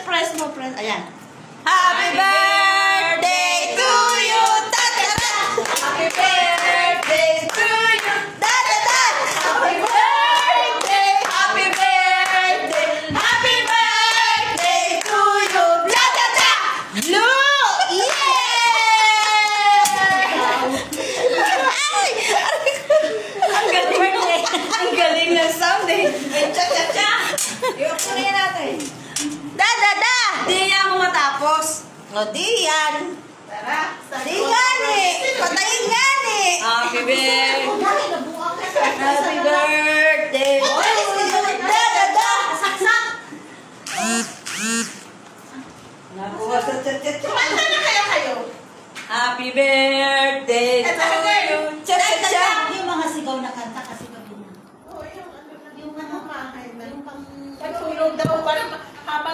press mo, press. Ayan. Happy birthday to you! Ta-ta-ta! Happy birthday to you! Ta-ta-ta! Happy birthday! Happy birthday! Happy birthday to you! Ta-ta-ta! Look! Yeah! Ay! Ang galing! Ang galing ng sound eh! Cha-cha-cha! Iupunin natin. Da-da-da! Di yan mo matapos. O, di yan. Tara. Di gani. Patayin gani. Happy birthday. Happy birthday. Da-da-da. Saksak. Kumanta na kayo. Happy birthday to you. Cha-cha-cha. Yung mga sigaw na kanta kasi gabi na. Oo, yung ano, yung pang... Pagtulog daw, parang habang